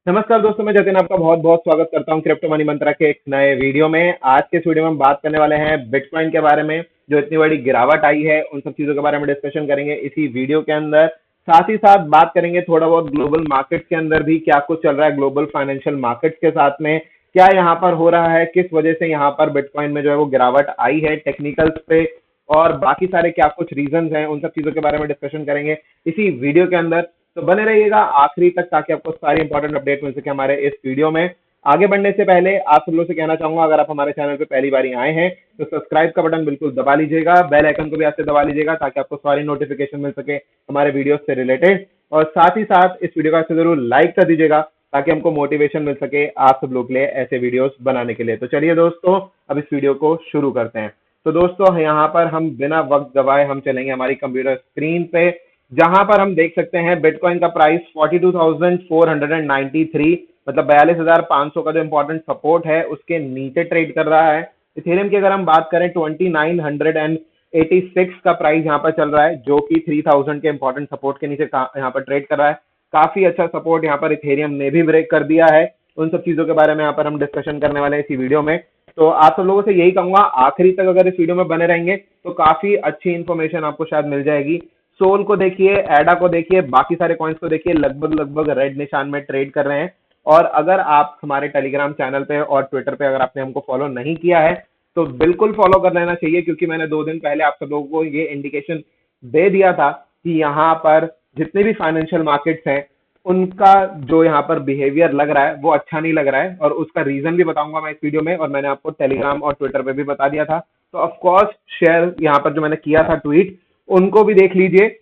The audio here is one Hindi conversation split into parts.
नमस्कार दोस्तों, मैं जतिन आपका बहुत बहुत स्वागत करता हूं क्रिप्टो मनी मंत्रा के एक नए वीडियो में। आज के इस वीडियो में हम बात करने वाले हैं बिटकॉइन के बारे में। जो इतनी बड़ी गिरावट आई है उन सब चीजों के बारे में डिस्कशन करेंगे इसी वीडियो के अंदर। साथ ही साथ बात करेंगे थोड़ा बहुत ग्लोबल मार्केट्स के अंदर भी क्या कुछ चल रहा है, ग्लोबल फाइनेंशियल मार्केट्स के साथ में क्या यहाँ पर हो रहा है, किस वजह से यहाँ पर बिटकॉइन में जो है वो गिरावट आई है टेक्निकल्स पे, और बाकी सारे क्या कुछ रीजंस हैं, उन सब चीजों के बारे में डिस्कशन करेंगे इसी वीडियो के अंदर। तो बने रहिएगा आखिरी तक ताकि आपको सारी इंपॉर्टेंट अपडेट मिल सके हमारे इस वीडियो में। आगे बढ़ने से पहले आप सब लोगों से कहना चाहूंगा, अगर आप हमारे चैनल पे पहली बार आए हैं तो सब्सक्राइब का बटन बिल्कुल दबा लीजिएगा, बेल आइकन को भी आपसे दबा लीजिएगा ताकि आपको सारी नोटिफिकेशन मिल सके हमारे वीडियो से रिलेटेड। और साथ ही साथ इस वीडियो का जरूर लाइक कर दीजिएगा ताकि हमको मोटिवेशन मिल सके आप सब लोग के लिए ऐसे वीडियोस बनाने के लिए। तो चलिए दोस्तों, अब इस वीडियो को शुरू करते हैं। तो दोस्तों, यहाँ पर हम बिना वक्त गवाए हम चलेंगे हमारी कंप्यूटर स्क्रीन पे, जहां पर हम देख सकते हैं बिटकॉइन का प्राइस 42,493, मतलब 42,500 का जो इंपॉर्टेंट सपोर्ट है उसके नीचे ट्रेड कर रहा है। इथेरियम की अगर हम बात करें 2986 का प्राइस यहाँ पर चल रहा है, जो कि 3000 के इंपॉर्टेंट सपोर्ट के नीचे यहाँ पर ट्रेड कर रहा है। काफी अच्छा सपोर्ट यहाँ पर इथेरियम ने भी ब्रेक कर दिया है। उन सब चीजों के बारे में यहाँ पर हम डिस्कशन करने वाले हैं इसी वीडियो में। तो आप सब लोगों से यही कहूंगा, आखिरी तक अगर इस वीडियो में बने रहेंगे तो काफी अच्छी इंफॉर्मेशन आपको शायद मिल जाएगी। सोल को देखिए, एडा को देखिए, बाकी सारे कॉइन्स को देखिए, लगभग लगभग रेड निशान में ट्रेड कर रहे हैं। और अगर आप हमारे टेलीग्राम चैनल पे और ट्विटर पे अगर आपने हमको फॉलो नहीं किया है तो बिल्कुल फॉलो कर लेना चाहिए, क्योंकि मैंने 2 दिन पहले आप सब लोगों को ये इंडिकेशन दे दिया था कि यहाँ पर जितने भी फाइनेंशियल मार्केट्स हैं उनका जो यहाँ पर बिहेवियर लग रहा है वो अच्छा नहीं लग रहा है, और उसका रीजन भी बताऊंगा मैं इस वीडियो में, और मैंने आपको टेलीग्राम और ट्विटर पे भी बता दिया था। तो ऑफकोर्स शेयर यहाँ पर जो मैंने किया था ट्वीट, उनको भी देख लीजिए,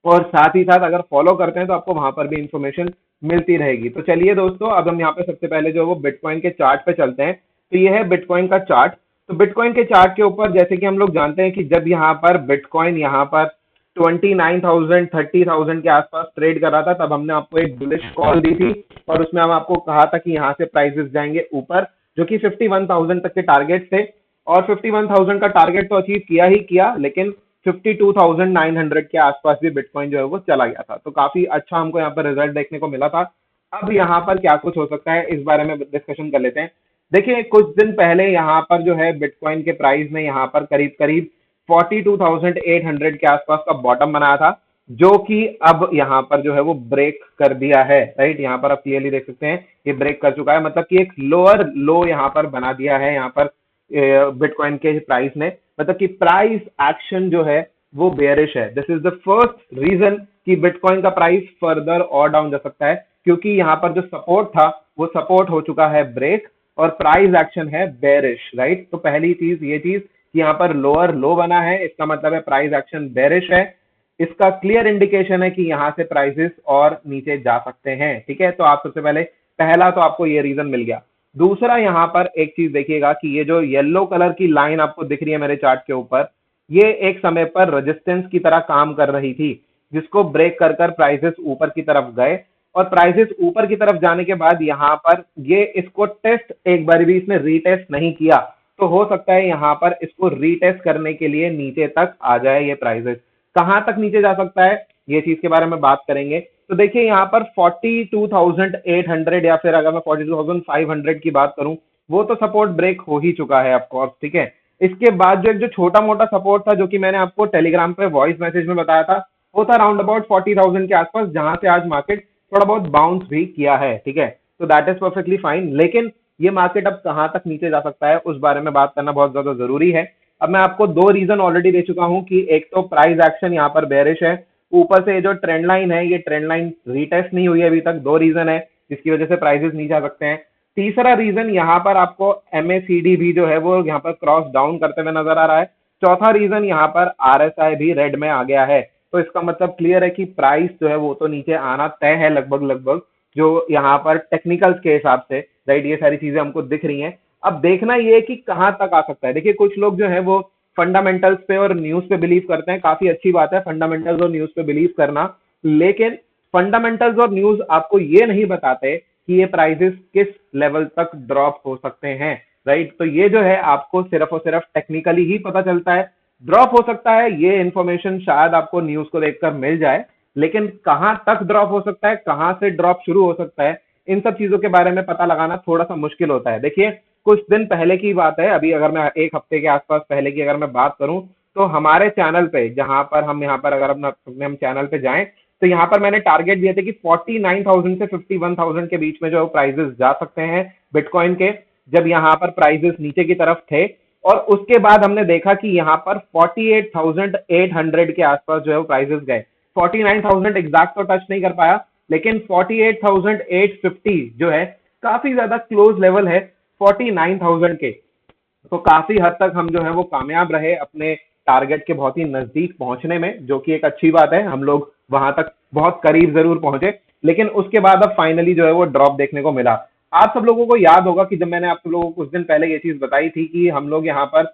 और साथ ही साथ अगर फॉलो करते हैं तो आपको वहां पर भी इंफॉर्मेशन मिलती रहेगी। तो चलिए दोस्तों, अब हम यहाँ पे सबसे पहले जो है वो बिटकॉइन के चार्ट पे चलते हैं। तो ये है बिटकॉइन का चार्ट। तो बिटकॉइन के चार्ट के ऊपर जैसे कि हम लोग जानते हैं कि जब यहाँ पर बिटकॉइन यहाँ पर 29,000 30,000 के आसपास ट्रेड कर रहा था, तब हमने आपको एक बुलिश कॉल दी थी, और उसमें हम आपको कहा था कि यहाँ से प्राइसेस जाएंगे ऊपर, जो कि 51,000 तक के टारगेट थे। और 51,000 का टारगेट तो अचीव किया ही किया, लेकिन 52,900 के आसपास भी बिटकॉइन जो है वो चला गया था। तो काफी अच्छा हमको यहाँ पर रिजल्ट देखने को मिला था। अब यहाँ पर क्या कुछ हो सकता है इस बारे में डिस्कशन कर लेते हैं। देखिए, कुछ दिन पहले यहाँ पर जो है बिटकॉइन के प्राइस ने यहाँ पर करीब करीब 42,800 के आसपास का बॉटम बनाया था, जो कि अब यहाँ पर जो है वो ब्रेक कर दिया है। राइट, यहाँ पर आप क्लियरली देख सकते हैं ये ब्रेक कर चुका है, मतलब कि एक लोअर लो यहाँ पर बना दिया है यहाँ पर बिटकॉइन के प्राइस ने। मतलब कि प्राइस एक्शन जो है वो बेयरिश है। This is the first reason कि बिटकॉइन का प्राइस फर्दर और डाउन जा सकता है, क्योंकि यहाँ पर जो सपोर्ट था वो सपोर्ट हो चुका है ब्रेक, और प्राइस एक्शन है बेयरिश। राइट, तो पहली चीज ये चीज कि यहाँ पर लोअर लो बना है, इसका मतलब है प्राइस एक्शन बेयरिश है। इसका क्लियर इंडिकेशन है कि यहाँ से प्राइसेस और नीचे जा सकते हैं। ठीक है, तो आप सबसे पहले पहला तो आपको ये रीजन मिल गया। दूसरा, यहाँ पर एक चीज देखिएगा कि ये जो येलो कलर की लाइन आपको दिख रही है मेरे चार्ट के ऊपर, ये एक समय पर रेजिस्टेंस की तरह काम कर रही थी, जिसको ब्रेक कर कर प्राइसेस ऊपर की तरफ गए। और प्राइसेस ऊपर की तरफ जाने के बाद यहाँ पर ये इसको टेस्ट एक बार भी इसने रीटेस्ट नहीं किया, तो हो सकता है यहाँ पर इसको रीटेस्ट करने के लिए नीचे तक आ जाए ये प्राइसेस। कहां तक नीचे जा सकता है ये चीज के बारे में बात करेंगे। तो देखिए, यहाँ पर 42,800 या फिर अगर मैं 42,500 की बात करूं, वो तो सपोर्ट ब्रेक हो ही चुका है ऑफकोर्स। ठीक है, इसके बाद जो एक जो छोटा मोटा सपोर्ट था, जो कि मैंने आपको टेलीग्राम पे वॉइस मैसेज में बताया था, वो था राउंड अबाउट 40,000 के आसपास, जहां से आज मार्केट थोड़ा बहुत बाउंस भी किया है। ठीक है, तो दैट इज परफेक्टली फाइन। लेकिन ये मार्केट अब कहां तक नीचे जा सकता है उस बारे में बात करना बहुत ज्यादा जरूरी है। अब मैं आपको 2 रीजन ऑलरेडी दे चुका हूं कि एक तो प्राइस एक्शन यहाँ पर बेरिश है, ऊपर से जो ट्रेंड लाइन है ये ट्रेंड लाइन रीटेस्ट नहीं हुई है अभी तक। 2 रीजन है जिसकी वजह से प्राइसेस नीचे आ सकते हैं। तीसरा रीजन, यहाँ पर आपको एमएसीडी भी जो है वो यहाँ पर क्रॉस डाउन करते हुए नजर आ रहा है। चौथा रीजन, यहाँ पर आरएसआई भी रेड में आ गया है। तो इसका मतलब क्लियर है कि प्राइस जो है वो तो नीचे आना तय है लगभग लगभग, जो यहाँ पर टेक्निकल्स के हिसाब से। राइट, ये सारी चीजें हमको दिख रही हैं। अब देखना ये है कि कहाँ तक आ सकता है। देखिए, कुछ लोग जो है वो फंडामेंटल्स पे और न्यूज पे बिलीव करते हैं, काफी अच्छी बात है फंडामेंटल्स और न्यूज पे बिलीव करना, लेकिन फंडामेंटल्स और न्यूज आपको ये नहीं बताते कि ये प्राइसेस किस लेवल तक ड्रॉप हो सकते हैं। राइट, तो ये जो है आपको सिर्फ और सिर्फ टेक्निकली ही पता चलता है। ड्रॉप हो सकता है, ये इंफॉर्मेशन शायद आपको न्यूज को देखकर मिल जाए, लेकिन कहां तक ड्रॉप हो सकता है, कहां से ड्रॉप शुरू हो सकता है, इन सब चीजों के बारे में पता लगाना थोड़ा सा मुश्किल होता है। देखिए कुछ दिन पहले की बात है, अभी अगर मैं एक हफ्ते के आसपास पहले की अगर मैं बात करूं, तो हमारे चैनल पे जहां पर हम यहाँ पर अगर अपने हम चैनल पे जाएं, तो यहाँ पर मैंने टारगेट दिए थे कि 49,000 से 51,000 के बीच में जो प्राइजेस जा सकते हैं बिटकॉइन के, जब यहाँ पर प्राइजेस नीचे की तरफ थे। और उसके बाद हमने देखा कि यहाँ पर 48,800 के आसपास जो है वो प्राइजेस गए। 49,000 एग्जैक्ट तो टच नहीं कर पाया, लेकिन 48,850 जो है काफी ज्यादा क्लोज लेवल है 49,000 के। तो काफी हद तक हम जो है वो कामयाब रहे अपने टारगेट के बहुत ही नजदीक पहुंचने में, जो कि एक अच्छी बात है। हम लोग वहां तक बहुत करीब जरूर पहुंचे, लेकिन उसके बाद अब फाइनली जो है वो ड्रॉप देखने को मिला। आप सब लोगों को याद होगा कि जब मैंने आप सब लोगों को कुछ दिन पहले ये चीज बताई थी कि हम लोग यहाँ पर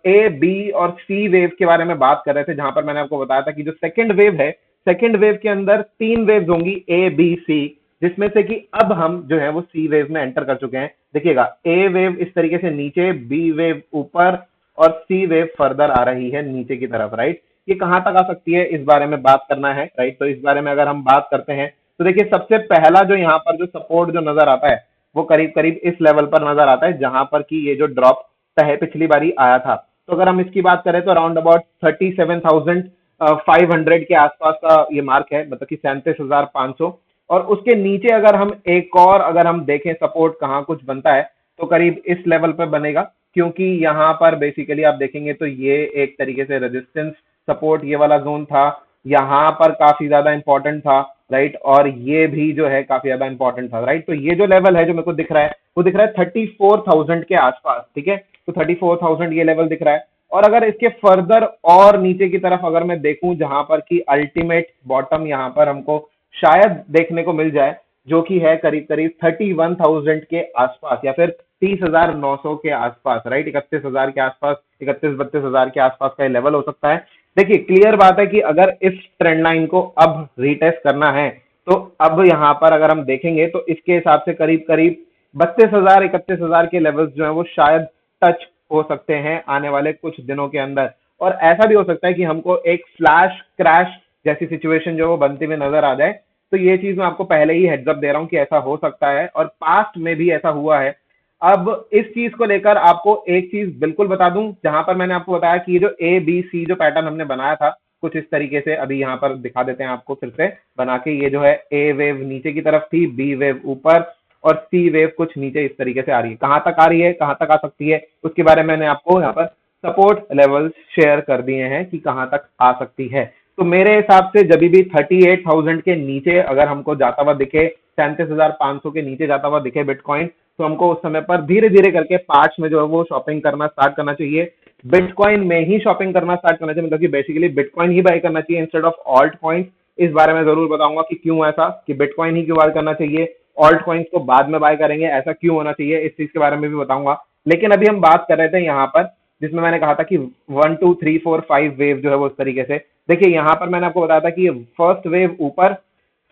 ए बी और सी वेव के बारे में बात कर रहे थे, जहां पर मैंने आपको बताया था कि जो सेकंड वेव है, सेकंड वेव के अंदर 3 वेव्स होंगी ए बी सी, जिसमें से कि अब हम जो है वो सी वेव में एंटर कर चुके हैं। देखिएगा ए वेव इस तरीके से नीचे, बी वेव ऊपर और सी वेव फर्दर आ रही है नीचे की तरफ, राइट। ये कहां तक आ सकती है इस बारे में बात करना है, राइट। तो इस बारे में अगर हम बात करते हैं तो देखिए सबसे पहला जो यहाँ पर जो सपोर्ट जो नजर आता है वो करीब करीब इस लेवल पर नजर आता है, जहां पर कि ये जो ड्रॉप पिछली बारी आया था। तो अगर हम इसकी बात करें तो अराउंड अबाउट 37,500 के आसपास का ये मार्क है, मतलब कि 37,500। और उसके नीचे अगर हम एक और अगर हम देखें सपोर्ट कहाँ कुछ बनता है, तो करीब इस लेवल पर बनेगा, क्योंकि यहाँ पर बेसिकली आप देखेंगे तो ये एक तरीके से रेजिस्टेंस सपोर्ट ये वाला जोन था, यहाँ पर काफी ज्यादा इंपॉर्टेंट था, राइट। और ये भी जो है काफी ज्यादा इंपॉर्टेंट था, राइट। तो ये जो लेवल है जो मेरे को दिख रहा है वो दिख रहा है 34,000 के आसपास, ठीक है। तो 34,000 ये लेवल दिख रहा है। और अगर इसके फर्दर और नीचे की तरफ अगर मैं देखूं, जहां पर कि अल्टीमेट बॉटम यहाँ पर हमको शायद देखने को मिल जाए, जो कि है करीब करीब 31,000 के आसपास या फिर 30,900 के आसपास, राइट। 31,000 के आसपास, 31-32,000 के आसपास का लेवल हो सकता है। देखिए क्लियर बात है कि अगर इस ट्रेंड लाइन को अब रीटेस्ट करना है, तो अब यहाँ पर अगर हम देखेंगे तो इसके हिसाब से करीब करीब 32,000 31,000 के लेवल्स जो है वो शायद टच हो सकते हैं आने वाले कुछ दिनों के अंदर। और ऐसा भी हो सकता है कि हमको एक फ्लैश क्रैश जैसी सिचुएशन जो वो बनती हुई नजर आ जाए। तो ये चीज मैं आपको पहले ही हेड्स अप दे रहा हूं कि ऐसा हो सकता है, और पास्ट में भी ऐसा हुआ है। अब इस चीज को लेकर आपको एक चीज बिल्कुल बता दूं, जहां पर मैंने आपको बताया कि ये जो ए बी सी जो पैटर्न हमने बनाया था कुछ इस तरीके से, अभी यहाँ पर दिखा देते हैं आपको फिर से बना के। ये जो है ए वेव नीचे की तरफ थी, बी वेव ऊपर और सी वेव कुछ नीचे इस तरीके से आ रही है। कहां तक आ रही है, कहां तक आ सकती है, उसके बारे में मैंने आपको यहाँ पर सपोर्ट लेवल शेयर कर दिए हैं कि कहां तक आ सकती है। तो मेरे हिसाब से जब भी 38,000 के नीचे अगर हमको जाता हुआ दिखे, 37,500 के नीचे जाता हुआ दिखे बिटकॉइन, तो हमको उस समय पर धीरे धीरे करके पार्ट्स में जो है वो शॉपिंग करना स्टार्ट करना चाहिए। बिटकॉइन में ही शॉपिंग करना स्टार्ट करना चाहिए, मतलब कि बेसिकली बिटकॉइन ही बाय करना चाहिए इंस्टेड ऑफ ऑल्ट कॉइन्स। इस बारे में जरूर बताऊंगा कि क्यों ऐसा, कि बिटकॉइन ही क्यों बाय करना चाहिए, ऑल्ट कॉइन्स को बाद में बाय करेंगे, ऐसा क्यों होना चाहिए, इस चीज के बारे में भी बताऊंगा। लेकिन अभी हम बात कर रहे थे यहाँ पर, जिसमें मैंने कहा था कि 1 2 3 4 5 वेव जो है वो इस तरीके से। देखिए यहाँ पर मैंने आपको बताया था कि फर्स्ट वेव ऊपर,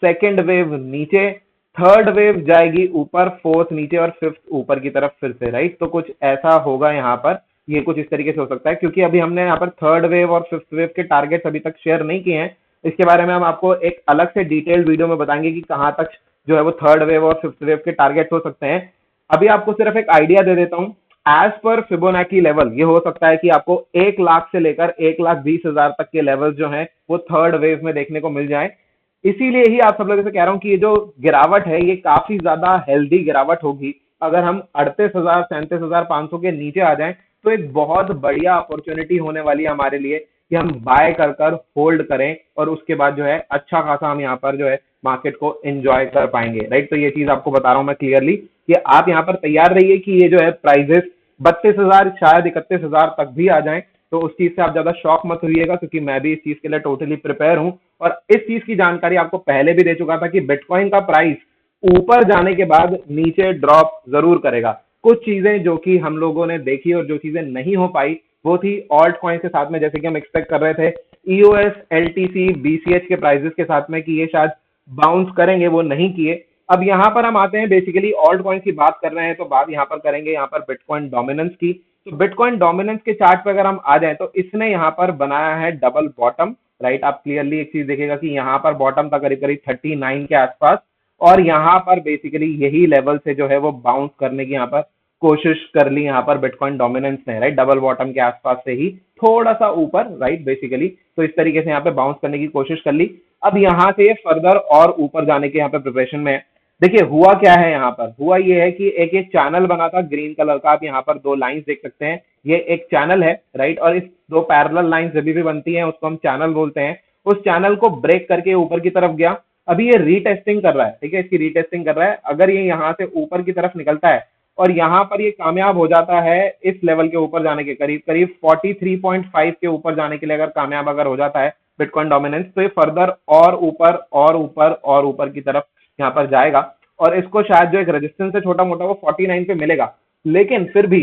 सेकेंड वेव नीचे, थर्ड वेव जाएगी ऊपर, फोर्थ नीचे और फिफ्थ ऊपर की तरफ फिर से, राइट। तो कुछ ऐसा होगा यहाँ पर, ये कुछ इस तरीके से हो सकता है, क्योंकि अभी हमने यहाँ पर थर्ड वेव और फिफ्थ वेव के टारगेट्स अभी तक शेयर नहीं किए हैं। इसके बारे में हम आपको एक अलग से डिटेल्ड वीडियो में बताएंगे कि कहाँ तक जो है वो थर्ड वेव और फिफ्थ वेव के टारगेट हो सकते हैं। अभी आपको सिर्फ एक आइडिया दे देता हूँ। एज पर फिबोनाची लेवल ये हो सकता है कि आपको 1 लाख से लेकर 1,20,000 तक के लेवल जो हैं वो थर्ड वेव में देखने को मिल जाए। इसीलिए ही आप सब लोगों से कह रहा हूं कि ये जो गिरावट है ये काफी ज्यादा हेल्दी गिरावट होगी। अगर हम 38,000 37,500 के नीचे आ जाएं, तो एक बहुत बढ़िया अपॉर्चुनिटी होने वाली है हमारे लिए कि हम बाय कर होल्ड करें, और उसके बाद जो है अच्छा खासा हम यहाँ पर जो है मार्केट को एंजॉय कर पाएंगे, राइट। तो ये चीज आपको बता रहा हूं मैं क्लियरली कि आप यहाँ पर तैयार रहिए कि ये जो है प्राइजेस 32,000 शायद 31,000 तक भी आ जाएं। तो उस चीज से आप ज्यादा शॉक मत हुइएगा, क्योंकि मैं भी इस चीज के लिए टोटली प्रिपेयर हूं, और इस चीज की जानकारी आपको पहले भी दे चुका था कि बिटकॉइन का प्राइस ऊपर जाने के बाद नीचे ड्रॉप जरूर करेगा। कुछ चीजें जो कि हम लोगों ने देखी और जो चीजें नहीं हो पाई वो थी ऑल्ट कॉइन के साथ में, जैसे कि हम एक्सपेक्ट कर रहे थे ईओएस एलटीसी बीसीएच के प्राइसेस के साथ में कि ये शायद बाउंस करेंगे, वो नहीं किए। अब यहाँ पर हम आते हैं, बेसिकली ऑल्ट कॉइन की बात कर रहे हैं तो बात यहाँ पर करेंगे यहाँ पर बिटकॉइन डोमिनेंस की। तो बिटकॉइन डोमिनेंस के चार्ट पे अगर हम आ जाएं तो इसने यहाँ पर बनाया है डबल बॉटम, राइट। आप क्लियरली एक चीज देखेगा कि यहाँ पर बॉटम था करीब करीब 39 के आसपास, और यहाँ पर बेसिकली यही लेवल से जो है वो बाउंस करने की यहाँ पर कोशिश कर ली यहाँ पर बिटकॉइन डोमिनेंस ने, राइट, डबल बॉटम के आसपास से ही थोड़ा सा ऊपर, राइट, बेसिकली तो इस तरीके से यहाँ पे बाउंस करने की कोशिश कर ली। अब यहाँ से ये फर्दर और ऊपर जाने के यहाँ पे प्रिपरेशन में है। देखिए हुआ क्या है, यहाँ पर हुआ ये है कि एक एक चैनल बना था ग्रीन कलर का, आप यहाँ पर दो लाइंस देख सकते हैं, ये एक चैनल है, राइट, और इस दो पैरेलल लाइंस जब भी बनती हैं उसको हम चैनल बोलते हैं। उस चैनल को ब्रेक करके ऊपर की तरफ गया, अभी ये रीटेस्टिंग कर रहा है, ठीक है, इसकी रीटेस्टिंग कर रहा है। अगर ये यहाँ से ऊपर की तरफ निकलता है और यहाँ पर ये कामयाब हो जाता है इस लेवल के ऊपर जाने के करीब करीब 43.5 के ऊपर जाने के लिए अगर कामयाब अगर हो जाता है बिटकॉइन डोमिनेंस, तो ये फर्दर और ऊपर और ऊपर और ऊपर की तरफ यहाँ पर जाएगा और इसको शायद जो एक रेजिस्टेंस है छोटा मोटा वो 49 पे मिलेगा। लेकिन फिर भी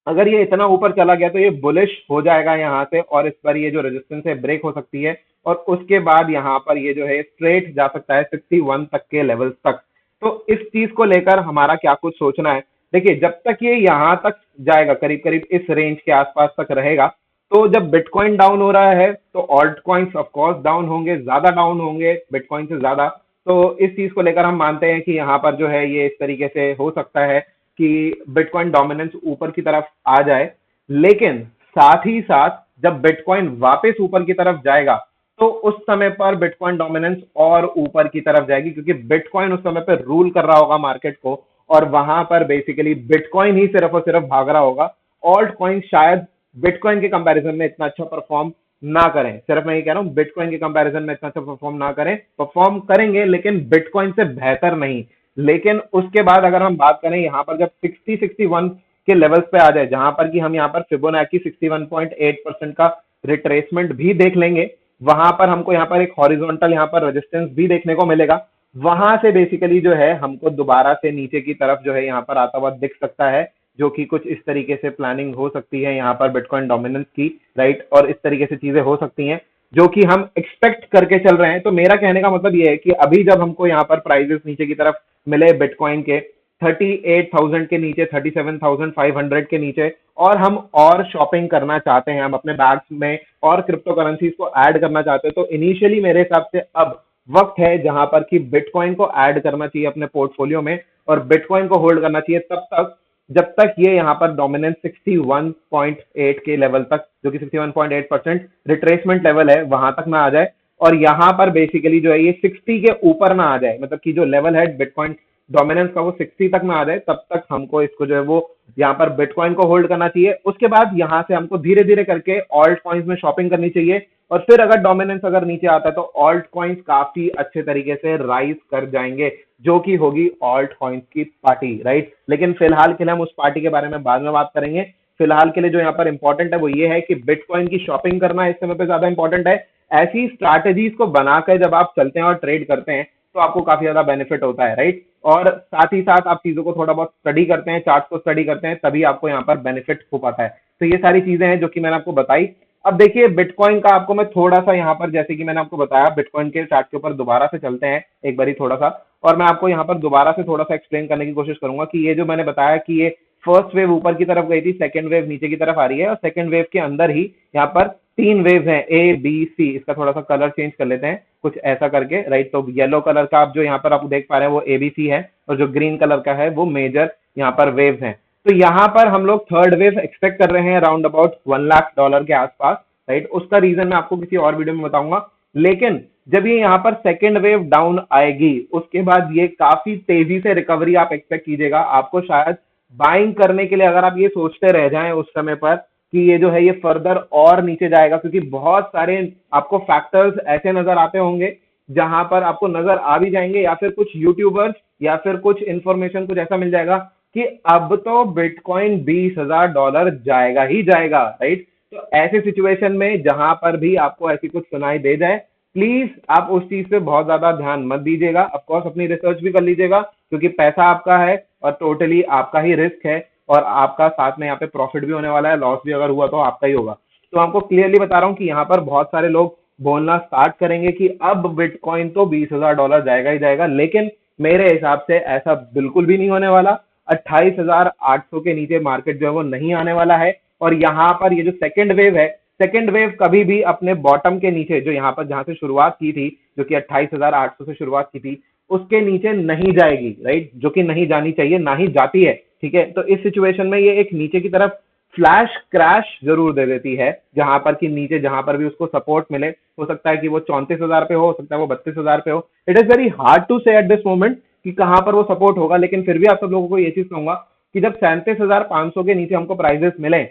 अगर ये इतना ऊपर चला गया तो ये बुलिश हो जाएगा यहाँ से और इस पर ये जो रेजिस्टेंस है ब्रेक हो सकती है और उसके बाद यहाँ पर ये जो है स्ट्रेट जा सकता है 61 तक के लेवल्स तक। तो इस चीज को लेकर हमारा क्या कुछ सोचना है, देखिए जब तक ये यहाँ तक जाएगा करीब करीब इस रेंज के आसपास तक रहेगा, तो जब बिटकॉइन डाउन हो रहा है तो ऑल्ट कॉइन्स ऑफकोर्स डाउन होंगे, ज्यादा डाउन होंगे बिटकॉइन से ज्यादा। तो इस चीज को लेकर हम मानते हैं कि यहाँ पर जो है ये इस तरीके से हो सकता है कि बिटकॉइन डोमिनेंस ऊपर की तरफ आ जाए। लेकिन साथ ही साथ जब बिटकॉइन वापस ऊपर की तरफ जाएगा तो उस समय पर बिटकॉइन डोमिनेंस और ऊपर की तरफ जाएगी, क्योंकि बिटकॉइन उस समय पर रूल कर रहा होगा मार्केट को और वहां पर बेसिकली बिटकॉइन ही सिर्फ और सिर्फ भाग रहा होगा। ऑल्ट कॉइन शायद बिटकॉइन के कंपैरिजन में इतना अच्छा परफॉर्म ना करें, सिर्फ मैं ये कह रहा हूं बिटकॉइन के कंपैरिजन में इतना अच्छा परफॉर्म ना करें, परफॉर्म करेंगे लेकिन बिटकॉइन से बेहतर नहीं। लेकिन उसके बाद अगर हम बात करें यहाँ पर जब 60-61 के लेवल्स पे आ जाए, जहां पर कि हम यहाँ पर फिबोनाची 61.8% का रिट्रेसमेंट भी देख लेंगे, वहां पर हमको यहाँ पर एक हॉरिजॉन्टल यहाँ पर रेजिस्टेंस भी देखने को मिलेगा, वहां से बेसिकली जो है हमको दोबारा से नीचे की तरफ जो है यहाँ पर आता हुआ दिख सकता है, जो कि कुछ इस तरीके से प्लानिंग हो सकती है यहाँ पर बिटकॉइन डोमिनेंस की, राइट, और इस तरीके से चीजें हो सकती हैं जो कि हम एक्सपेक्ट करके चल रहे हैं। तो मेरा कहने का मतलब ये है कि अभी जब हमको यहाँ पर प्राइजेस नीचे की तरफ मिले बिटकॉइन के 38,000 के नीचे, 37,500 के नीचे, और हम और शॉपिंग करना चाहते हैं, हम अपने बैग्स में और क्रिप्टो करेंसीज को ऐड करना चाहते हैं, तो इनिशियली मेरे हिसाब से अब वक्त है जहां पर कि बिटकॉइन को ऐड करना चाहिए अपने पोर्टफोलियो में और बिटकॉइन को होल्ड करना चाहिए तब तक जब तक ये यहाँ पर डोमिनेंस 61.8 के लेवल तक, जो कि 61.8% रिट्रेसमेंट लेवल है, वहां तक ना आ जाए और यहाँ पर बेसिकली जो है ये 60 के ऊपर ना आ जाए, मतलब कि जो लेवल है बिटकॉइन डोमिनेंस का वो 60 तक ना आ जाए, तब तक हमको इसको जो है वो यहाँ पर बिटकॉइन को होल्ड करना चाहिए। उसके बाद यहाँ से हमको धीरे धीरे करके ऑल्ट कॉइन्स में शॉपिंग करनी चाहिए और फिर अगर डोमिनेंस अगर नीचे आता है तो ऑल्ट कॉइन्स काफी अच्छे तरीके से राइज कर जाएंगे, जो कि होगी ऑल्ट कॉइन्स की पार्टी, राइट। लेकिन फिलहाल के लिए हम उस पार्टी के बारे में बाद में बात करेंगे। फिलहाल के लिए जो यहाँ पर इंपॉर्टेंट है वो ये है कि बिटकॉइन की शॉपिंग करना इस समय पे ज्यादा इंपॉर्टेंट है। ऐसी स्ट्रैटेजीज को बनाकर जब आप चलते हैं और ट्रेड करते हैं तो आपको काफी ज्यादा बेनिफिट होता है, राइट। और साथ ही साथ आप चीजों को थोड़ा बहुत स्टडी करते हैं, चार्ट को स्टडी करते हैं, तभी आपको यहाँ पर बेनिफिट हो पाता है। तो ये सारी चीजें हैं जो कि मैंने आपको बताई। अब देखिए बिटकॉइन का आपको मैं थोड़ा सा यहाँ पर, जैसे कि मैंने आपको बताया, बिटकॉइन के चार्ट के ऊपर दोबारा से चलते हैं एक बारी थोड़ा सा, और मैं आपको यहाँ पर दोबारा से थोड़ा सा एक्सप्लेन करने की कोशिश करूंगा कि ये जो मैंने बताया कि ये फर्स्ट वेव ऊपर की तरफ गई थी, सेकंड वेव नीचे की तरफ आ रही है और सेकंड वेव के अंदर ही यहाँ पर तीन वेव हैं, ए बी सी। इसका थोड़ा सा कलर चेंज कर लेते हैं कुछ ऐसा करके, राइट। तो येलो कलर का आप जो यहाँ पर आप देख पा रहे हैं वो एबीसी है और जो ग्रीन कलर का है वो मेजर यहाँ पर वेव है। तो यहाँ पर हम लोग थर्ड वेव एक्सपेक्ट कर रहे हैं अराउंड अबाउट $1 लाख के आसपास, राइट। उसका रीजन मैं आपको किसी और वीडियो में बताऊंगा। लेकिन जब ये यहाँ पर सेकेंड वेव डाउन आएगी उसके बाद ये काफी तेजी से रिकवरी आप एक्सपेक्ट कीजिएगा। आपको शायद बाइंग करने के लिए अगर आप ये सोचते रह जाएं उस समय पर कि ये जो है ये फर्दर और नीचे जाएगा, क्योंकि बहुत सारे आपको फैक्टर्स ऐसे नजर आते होंगे जहां पर आपको नजर आ भी जाएंगे, या फिर कुछ यूट्यूबर्स या फिर कुछ इंफॉर्मेशन कुछ ऐसा मिल जाएगा कि अब तो बिटकॉइन $20,000 जाएगा ही जाएगा, राइट। तो ऐसी सिचुएशन में जहां पर भी आपको ऐसी कुछ सुनाई दे जाए, प्लीज आप उस चीज पे बहुत ज्यादा ध्यान मत दीजिएगा। ऑफकोर्स अपनी रिसर्च भी कर लीजिएगा, क्योंकि पैसा आपका है और टोटली आपका ही रिस्क है और आपका साथ में यहाँ पे प्रॉफिट भी होने वाला है, लॉस भी अगर हुआ तो आपका ही होगा। तो आपको क्लियरली बता रहा हूँ कि यहाँ पर बहुत सारे लोग बोलना स्टार्ट करेंगे कि अब बिटकॉइन तो $20,000 जाएगा ही जाएगा, लेकिन मेरे हिसाब से ऐसा बिल्कुल भी नहीं होने वाला। 28,800 के नीचे मार्केट जो है वो नहीं आने वाला है। और यहाँ पर ये जो सेकेंड वेव है, सेकेंड वेव कभी भी अपने बॉटम के नीचे, जो यहाँ पर जहां से शुरुआत की थी, जो कि 28,800 से शुरुआत की थी, उसके नीचे नहीं जाएगी, राइट, जो कि नहीं जानी चाहिए, ना ही जाती है, ठीक है। तो इस सिचुएशन में ये एक नीचे की तरफ फ्लैश क्रैश जरूर दे देती है, जहां पर कि नीचे जहां पर भी उसको सपोर्ट मिले, हो सकता है कि वो 34,000 पे हो सकता है वो 32,000 पे हो। It is very hard to say at this moment कि कहां पर वो सपोर्ट होगा, लेकिन फिर भी आप सब लोगों को ये चीज कहूंगा कि जब 37,500 के नीचे हमको प्राइजेस मिले,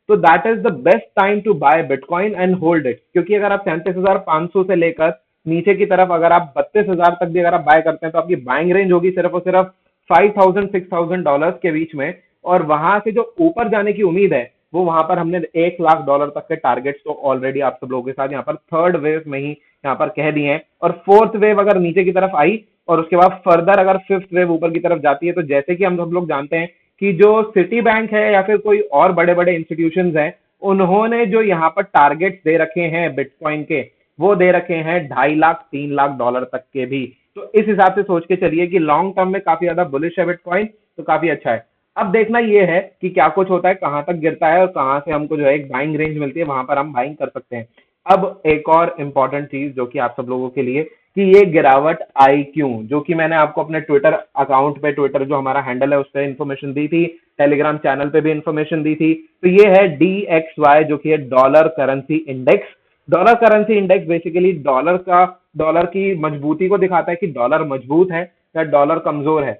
तो that is the best time to buy bitcoin and hold it. क्योंकि अगर आप 37,500 से लेकर नीचे की तरफ अगर आप 32,000 तक भी अगर आप बाय करते हैं, तो आपकी बाइंग रेंज होगी सिर्फ और सिर्फ $5,000-6,000 के बीच में। और वहां से जो ऊपर जाने की उम्मीद है, वो वहां पर हमने $1,00,000 तक के टारगेट्स तो ऑलरेडी आप सब लोगों के साथ यहाँ पर थर्ड वेव में ही यहाँ पर कह दिए हैं। और फोर्थ वेव अगर नीचे की तरफ आई और उसके बाद फर्दर अगर फिफ्थ वेव ऊपर की तरफ जाती है, तो जैसे कि हम सब लोग जानते हैं कि जो सिटी बैंक है या फिर कोई और बड़े बड़े इंस्टीट्यूशंस हैं, उन्होंने जो यहाँ पर टारगेट्स दे रखे हैं बिटकॉइन के, वो दे रखे हैं 2.5 लाख $3 लाख तक के भी। तो इस हिसाब से सोच के चलिए कि लॉन्ग टर्म में काफी ज्यादा बुलिश है बिटकॉइन, तो काफी अच्छा है। अब देखना ये है कि क्या कुछ होता है, कहां तक गिरता है और कहां से हमको जो है एक बाइंग रेंज मिलती है, वहां पर हम बाइंग कर सकते हैं। अब एक और इंपॉर्टेंट चीज जो कि आप सब लोगों के लिए, कि ये गिरावट आई क्यों, जो कि मैंने आपको अपने ट्विटर अकाउंट पे, ट्विटर जो हमारा हैंडल है उस पर इन्फॉर्मेशन दी थी, टेलीग्राम चैनल पे भी इन्फॉर्मेशन दी थी। तो ये है DXY, जो कि है dollar currency index. Dollar currency index basically dollar की मजबूती को दिखाता है कि डॉलर मजबूत है या डॉलर कमजोर है।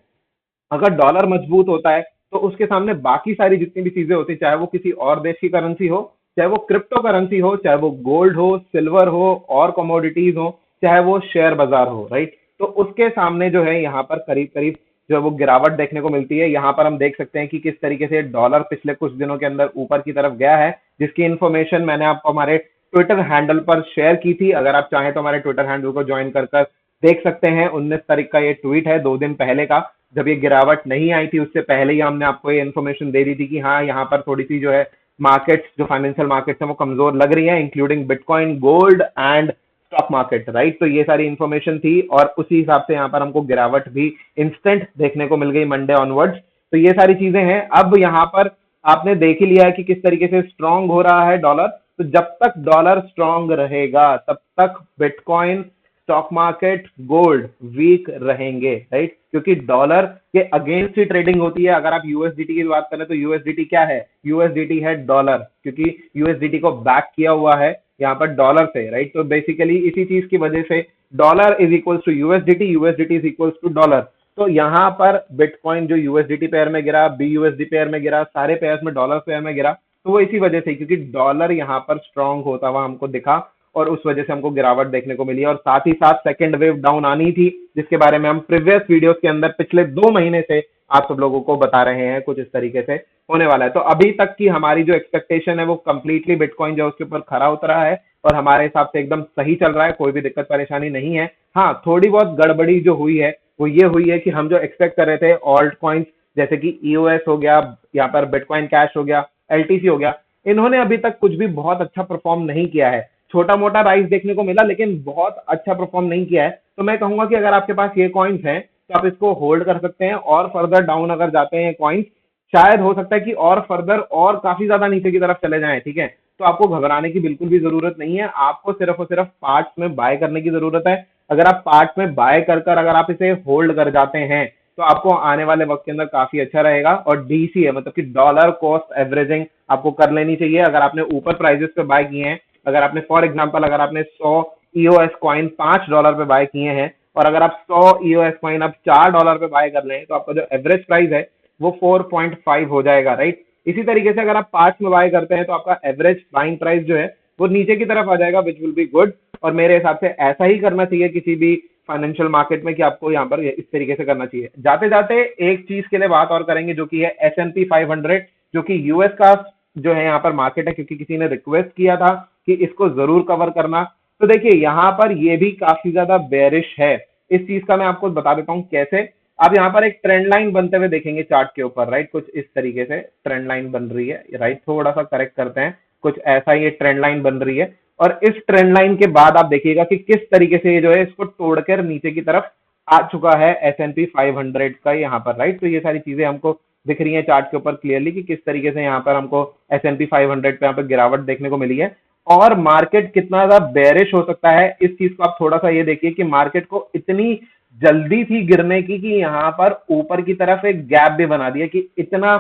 अगर डॉलर मजबूत होता है, तो उसके सामने बाकी सारी जितनी भी चीजें होती, चाहे वो किसी और देश की करेंसी हो, चाहे वो क्रिप्टो करेंसी हो, चाहे वो गोल्ड हो, सिल्वर हो और कमोडिटीज हो, चाहे वो शेयर बाजार हो, राइट, तो उसके सामने जो है यहाँ पर करीब करीब जो है वो गिरावट देखने को मिलती है। यहाँ पर हम देख सकते हैं कि किस तरीके से डॉलर पिछले कुछ दिनों के अंदर ऊपर की तरफ गया है, जिसकी इन्फॉर्मेशन मैंने आपको हमारे ट्विटर हैंडल पर शेयर की थी। अगर आप चाहें तो हमारे ट्विटर हैंडल को ज्वाइन कर देख सकते हैं। 19 तारीख का ये ट्वीट है, 2 दिन पहले का, जब ये गिरावट नहीं आई थी उससे पहले ही हमने आपको ये इन्फॉर्मेशन दे दी थी कि हाँ, यहाँ पर थोड़ी सी जो है मार्केट्स, जो फाइनेंशियल मार्केट्स हैं वो कमजोर लग रही है, including bitcoin, gold and stock market, right. तो ये सारी इन्फॉर्मेशन थी और उसी हिसाब से यहाँ पर हमको गिरावट भी इंस्टेंट देखने को मिल गई मंडे ऑनवर्ड्स। तो ये सारी चीजें हैं। अब यहाँ पर आपने देख ही लिया है कि किस तरीके से स्ट्रांग हो रहा है डॉलर। तो जब तक डॉलर स्ट्रांग रहेगा, तब तक bitcoin, stock market, gold weak रहेंगे, राइट, क्योंकि डॉलर के अगेंस्ट ही ट्रेडिंग होती है। अगर आप यूएसडीटी की बात करें तो यूएसडीटी क्या है, यूएसडीटी है डॉलर, क्योंकि यूएसडीटी को बैक किया हुआ है यहाँ पर डॉलर से, राइट। तो बेसिकली इसी चीज की वजह से dollar is equals to USDT, USDT is equals to dollar. तो यहाँ पर बिटकॉइन जो यूएसडीटी पेयर में गिरा, BUSD पेयर में गिरा, सारे पेयर्स में डॉलर पेयर में गिरा, तो वो इसी वजह से, क्योंकि डॉलर यहाँ पर स्ट्रांग होता हुआ हमको दिखा और उस वजह से हमको गिरावट देखने को मिली। और साथ ही साथ सेकंड वेव डाउन आनी थी, जिसके बारे में हम प्रीवियस वीडियोस के अंदर पिछले 2 महीने से आप सब लोगों को बता रहे हैं, कुछ इस तरीके से होने वाला है। तो अभी तक की हमारी जो एक्सपेक्टेशन है वो कंप्लीटली बिटकॉइन जो उसके ऊपर खरा उतरा है और हमारे हिसाब से एकदम सही चल रहा है, कोई भी दिक्कत परेशानी नहीं है। हाँ, थोड़ी बहुत गड़बड़ी जो हुई है वो ये हुई है कि हम जो एक्सपेक्ट कर रहे थे ऑल्ट कॉइन्स, जैसे कि EOS हो गया, यहाँ पर बिटकॉइन कैश हो गया, LTC हो गया, इन्होंने अभी तक कुछ भी बहुत अच्छा परफॉर्म नहीं किया है। छोटा मोटा राइज देखने को मिला, लेकिन बहुत अच्छा परफॉर्म नहीं किया है। तो मैं कहूंगा कि अगर आपके पास ये कॉइन्स हैं तो आप इसको होल्ड कर सकते हैं, और फर्दर डाउन अगर जाते हैं कॉइन्स, शायद हो सकता है कि और फर्दर और काफी ज्यादा नीचे की तरफ चले जाएं, ठीक है। तो आपको घबराने की बिल्कुल भी जरूरत नहीं है, आपको सिर्फ और सिर्फ पार्ट्स में बाय करने की जरूरत है। अगर आप पार्ट्स में बाय कर अगर आप इसे होल्ड कर जाते हैं, तो आपको आने वाले वक्त के अंदर काफी अच्छा रहेगा। और DCA मतलब कि डॉलर कॉस्ट एवरेजिंग आपको कर लेनी चाहिए। अगर आपने ऊपर प्राइजेस पे बाय किए हैं, अगर आपने फॉर एग्जांपल अगर आपने 100 EOS कॉइन $5 पे बाय किए हैं, और अगर आप 100 EOS कॉइन अब $4 पे बाय कर लें, तो आपका जो एवरेज प्राइस है वो 4.5 हो जाएगा, राइट। इसी तरीके से अगर आप पार्ट्स में बाय करते हैं, तो आपका एवरेज बाइंग प्राइस जो है वो नीचे की तरफ आ जाएगा, विच विल बी गुड। और मेरे हिसाब से ऐसा ही करना चाहिए किसी भी फाइनेंशियल मार्केट में, कि आपको यहाँ पर इस तरीके से करना चाहिए। जाते जाते एक चीज के लिए बात और करेंगे, जो कि है S&P 500, जो कि यूएस का जो है यहाँ पर मार्केट है, क्योंकि किसी ने रिक्वेस्ट किया था कि इसको जरूर कवर करना। तो देखिए यहाँ पर ये भी काफी ज्यादा बेरिश है। इस चीज का मैं आपको बता देता हूँ कैसे। आप यहाँ पर एक ट्रेंड लाइन बनते हुए देखेंगे चार्ट के ऊपर, राइट, कुछ इस तरीके से ट्रेंड लाइन बन रही है, राइट। थोड़ा सा करेक्ट करते हैं, कुछ ऐसा ये ट्रेंड लाइन बन रही है। और इस ट्रेंड लाइन के बाद आप देखिएगा कि किस तरीके से ये जो है इसको तोड़कर नीचे की तरफ आ चुका है S&P 500 का यहाँ पर, राइट। तो ये सारी चीजें हमको दिख रही है चार्ट के ऊपर क्लियरली कि किस तरीके से यहाँ पर हमको S&P 500 पे यहाँ पर गिरावट देखने को मिली है। और मार्केट कितना ज्यादा बेरिश हो सकता है, इस चीज को आप थोड़ा सा ये देखिए कि मार्केट को इतनी जल्दी थी गिरने की कि यहाँ पर ऊपर की तरफ एक गैप भी बना दिया कि इतना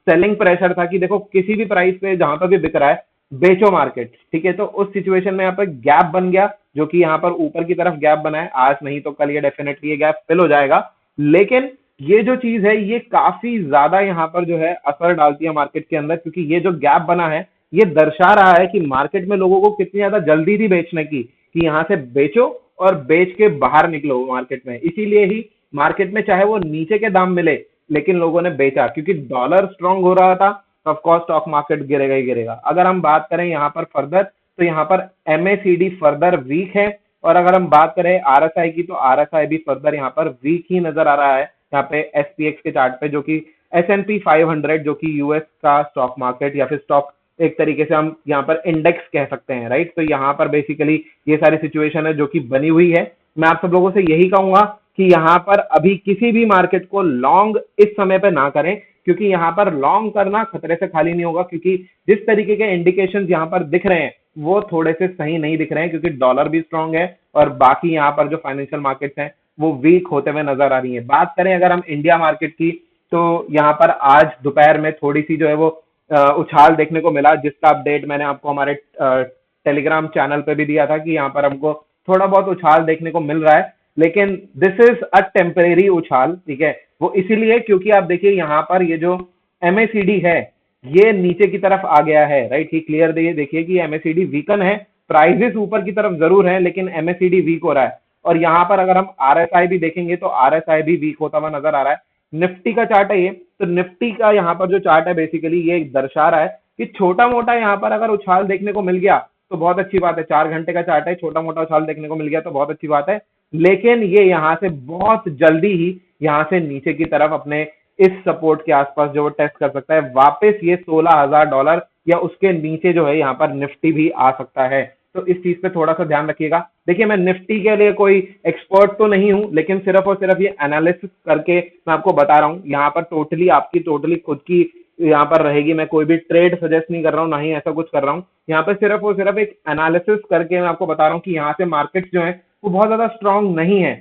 सेलिंग प्रेशर था कि देखो किसी भी प्राइस पे जहां पर भी बिक रहा है बेचो मार्केट, ठीक है। तो उस सिचुएशन में यहाँ पर गैप बन गया, जो कि यहाँ पर ऊपर की तरफ गैप बना है, आज नहीं तो कल ये डेफिनेटली ये गैप फिल हो जाएगा। लेकिन ये जो चीज है ये काफी ज्यादा यहाँ पर जो है असर डालती है मार्केट के अंदर, क्योंकि ये जो गैप बना है ये दर्शा रहा है कि मार्केट में लोगों को कितनी ज्यादा जल्दी थी बेचने की, कि यहाँ से बेचो और बेच के बाहर निकलो मार्केट में। इसीलिए ही मार्केट में चाहे वो नीचे के दाम मिले लेकिन लोगों ने बेचा, क्योंकि डॉलर स्ट्रांग हो रहा था। ऑफ कोर्स स्टॉक मार्केट गिरेगा ही गिरेगा। अगर हम बात करें यहाँ पर फर्दर, तो यहाँ पर एमएसीडी फर्दर वीक है, और अगर हम बात करें आरएसआई की, तो आरएसआई भी फर्दर यहाँ पर वीक ही नजर आ रहा है यहाँ पे एसपीएक्स के चार्ट पे, जो कि एसएनपी 500 जो कि यूएस का स्टॉक मार्केट या फिर स्टॉक एक तरीके से हम यहाँ पर इंडेक्स कह सकते हैं, राइट। तो यहाँ पर बेसिकली ये सारी सिचुएशन है जो कि बनी हुई है। मैं आप सब लोगों से यही कहूंगा कि यहाँ पर अभी किसी भी मार्केट को लॉन्ग इस समय पे ना करें, क्योंकि यहाँ पर लॉन्ग करना खतरे से खाली नहीं होगा, क्योंकि जिस तरीके के इंडिकेशंस यहाँ पर दिख रहे हैं वो थोड़े से सही नहीं दिख रहे हैं, क्योंकि डॉलर भी स्ट्रांग है और बाकी यहाँ पर जो फाइनेंशियल मार्केट्स हैं वो वीक होते हुए नजर आ रही है। बात करें अगर हम इंडिया मार्केट की, तो यहाँ पर आज दोपहर में थोड़ी सी जो है वो उछाल देखने को मिला, जिसका अपडेट मैंने आपको हमारे टेलीग्राम चैनल पे भी दिया था कि यहाँ पर हमको थोड़ा बहुत उछाल देखने को मिल रहा है। लेकिन दिस इज अ टेम्परेरी उछाल, ठीक है। वो इसीलिए क्योंकि आप देखिए यहाँ पर ये जो एमएसीडी है ये नीचे की तरफ आ गया है, राइट। ही क्लियर देखिए कि एमएसीडी वीकन है, प्राइजेस ऊपर की तरफ जरूर है लेकिन एमएसीडी वीक हो रहा है। और यहाँ पर अगर हम आरएसआई भी देखेंगे तो आरएसआई भी वीक होता हुआ नजर आ रहा है। निफ्टी का चार्ट है ये, तो निफ्टी का यहाँ पर जो चार्ट है बेसिकली ये दर्शा रहा है कि छोटा मोटा यहाँ पर अगर उछाल देखने को मिल गया तो बहुत अच्छी बात है। 4 घंटे का चार्ट है, छोटा मोटा उछाल देखने को मिल गया तो बहुत अच्छी बात है। लेकिन ये यहाँ से बहुत जल्दी ही यहाँ से नीचे की तरफ अपने इस सपोर्ट के आसपास जो वो टेस्ट कर सकता है वापस, ये $16,000 या उसके नीचे जो है यहाँ पर निफ्टी भी आ सकता है। तो इस चीज पे थोड़ा सा ध्यान रखिएगा। देखिए मैं निफ्टी के लिए कोई एक्सपर्ट तो नहीं हूं, लेकिन सिर्फ और सिर्फ ये एनालिसिस करके मैं आपको बता रहा हूं। यहाँ पर टोटली आपकी टोटली खुद की यहाँ पर रहेगी, मैं कोई भी ट्रेड सजेस्ट नहीं कर रहा हूँ, ना ही ऐसा कुछ कर रहा हूँ। यहाँ पे सिर्फ और सिर्फ एक एनालिसिस करके मैं आपको बता रहा हूँ कि यहाँ से मार्केट्स जो है वो बहुत ज्यादा स्ट्रांग नहीं है।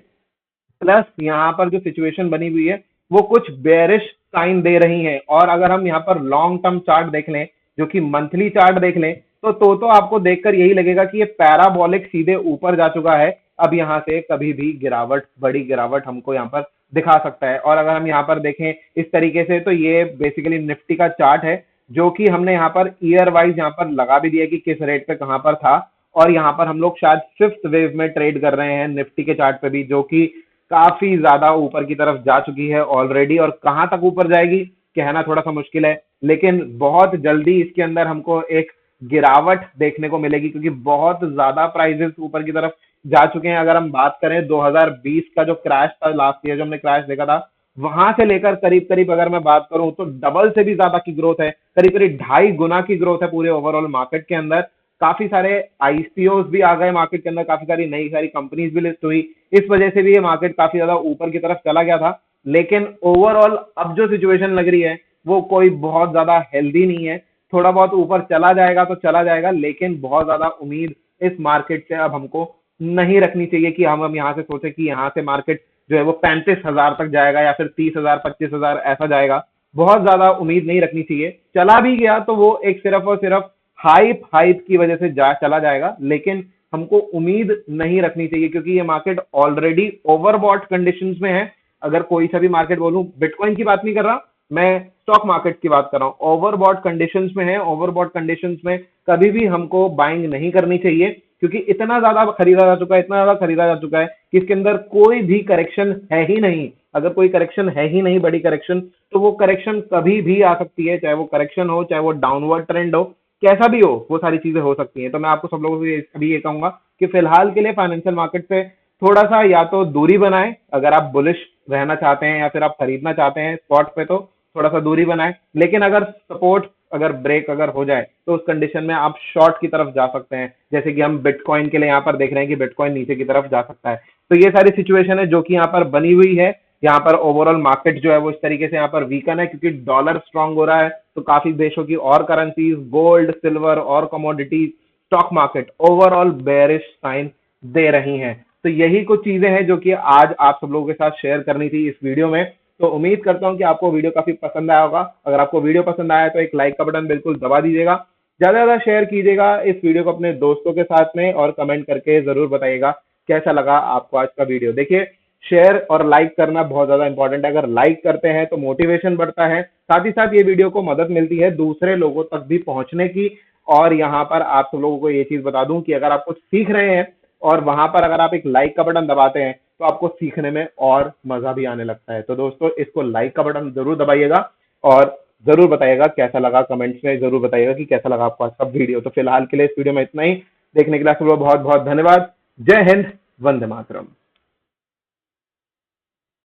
प्लस यहाँ पर जो सिचुएशन बनी हुई है वो कुछ बेरिश साइन दे रही है। और अगर हम यहाँ पर लॉन्ग टर्म चार्ट देख लें, जो कि मंथली चार्ट देख लें, तो आपको देखकर यही लगेगा कि ये पैराबोलिक सीधे ऊपर जा चुका है। अब यहाँ से कभी भी गिरावट, बड़ी गिरावट हमको यहाँ पर दिखा सकता है। और अगर हम यहाँ पर देखें इस तरीके से, तो ये बेसिकली निफ्टी का चार्ट है, जो कि हमने यहाँ पर ईयर वाइज यहाँ पर लगा भी दिया कि किस रेट पे कहाँ पर था। और यहाँ पर हम लोग शायद फिफ्थ वेव में ट्रेड कर रहे हैं निफ्टी के चार्ट पे भी, जो कि काफी ज्यादा ऊपर की तरफ जा चुकी है ऑलरेडी। और कहां तक ऊपर जाएगी कहना थोड़ा सा मुश्किल है, लेकिन बहुत जल्दी इसके अंदर हमको एक गिरावट देखने को मिलेगी, क्योंकि बहुत ज्यादा प्राइजेस ऊपर की तरफ जा चुके हैं। अगर हम बात करें 2020 का जो क्रैश था, लास्ट ईयर जो हमने क्रैश देखा था, वहां से लेकर करीब करीब अगर मैं बात करूं तो डबल से भी ज्यादा की ग्रोथ है, करीब करीब 2.5 गुना की ग्रोथ है पूरे ओवरऑल मार्केट के अंदर। काफी सारे आईपीओ भी आ गए मार्केट के अंदर, काफी सारी नई सारी कंपनीज भी लिस्ट हुई, इस वजह से भी ये मार्केट काफी ज्यादा ऊपर की तरफ चला गया था। लेकिन ओवरऑल अब जो सिचुएशन लग रही है वो कोई बहुत ज्यादा हेल्दी नहीं है। थोड़ा बहुत ऊपर चला जाएगा तो चला जाएगा, लेकिन बहुत ज्यादा उम्मीद इस मार्केट से अब हमको नहीं रखनी चाहिए कि हम यहाँ से सोचे कि यहाँ से मार्केट जो है वो 35,000 तक जाएगा या फिर 30,000 25,000 ऐसा जाएगा। बहुत ज्यादा उम्मीद नहीं रखनी चाहिए। चला भी गया तो वो एक सिर्फ और सिर्फ हाइप हाइप की वजह से चला जाएगा, लेकिन हमको उम्मीद नहीं रखनी चाहिए, क्योंकि ये मार्केट ऑलरेडी ओवरबॉट कंडीशंस में है। अगर कोई सा भी मार्केट बोलूं, बिटकॉइन की बात नहीं कर रहा मैं, स्टॉक मार्केट की बात कर रहा हूं, ओवरबॉट कंडीशंस में है। ओवरबॉट कंडीशंस में कभी भी हमको बाइंग नहीं करनी चाहिए, क्योंकि इतना ज्यादा खरीदा जा चुका है, इतना ज्यादा खरीदा जा चुका है कि इसके अंदर कोई भी करेक्शन है ही नहीं। अगर कोई करेक्शन है ही नहीं, बड़ी करेक्शन, तो वो करेक्शन कभी भी आ सकती है, चाहे वो करेक्शन हो, चाहे वो डाउनवर्ड ट्रेंड हो, कैसा भी हो, वो सारी चीजें हो सकती हैं। तो मैं आपको सब लोगों से अभी ये कहूंगा कि फिलहाल के लिए फाइनेंशियल मार्केट से थोड़ा सा या तो दूरी बनाएं, अगर आप बुलिश रहना चाहते हैं या फिर आप खरीदना चाहते हैं स्पॉट पे, तो थोड़ा सा दूरी बनाएं। लेकिन अगर सपोर्ट अगर ब्रेक अगर हो जाए तो उस कंडीशन में आप शॉर्ट की तरफ जा सकते हैं, जैसे कि हम बिटकॉइन के लिए यहाँ पर देख रहे हैं कि बिटकॉइन नीचे की तरफ जा सकता है। तो ये सारी सिचुएशन है जो कि यहाँ पर बनी हुई है। यहाँ पर ओवरऑल मार्केट जो है वो इस तरीके से यहाँ पर वीकन है, क्योंकि डॉलर स्ट्रांग हो रहा है, तो काफी देशों की और करेंसीज, गोल्ड, सिल्वर और commodity, stock market overall bearish sign दे रही हैं। तो यही कुछ चीजें हैं जो कि आज आप सब लोगों के साथ शेयर करनी थी इस वीडियो में। तो उम्मीद करता हूं कि आपको वीडियो काफी पसंद आया होगा। अगर आपको वीडियो पसंद आया तो एक लाइक का बटन बिल्कुल दबा दीजिएगा, ज्यादा से ज्यादा शेयर कीजिएगा इस वीडियो को अपने दोस्तों के साथ में, और कमेंट करके जरूर बताइएगा कैसा लगा आपको आज का वीडियो। देखिए, शेयर और लाइक करना बहुत ज्यादा इंपॉर्टेंट है। अगर लाइक करते हैं तो मोटिवेशन बढ़ता है, साथ ही साथ ये वीडियो को मदद मिलती है दूसरे लोगों तक भी पहुंचने की। और यहाँ पर आप सब लोगों को ये चीज बता दूं कि अगर आप कुछ सीख रहे हैं और वहां पर अगर आप एक लाइक का बटन दबाते हैं तो आपको सीखने में और मजा भी आने लगता है। तो दोस्तों, इसको लाइक का बटन जरूर दबाइएगा और जरूर बताइएगा कैसा लगा, कमेंट्स में जरूर बताइएगा कि कैसा लगा आपको आज का वीडियो। तो फिलहाल के लिए इस वीडियो में इतना ही। देखने के लिए आप सब लोग बहुत बहुत धन्यवाद। जय हिंद, वंदे मातरम।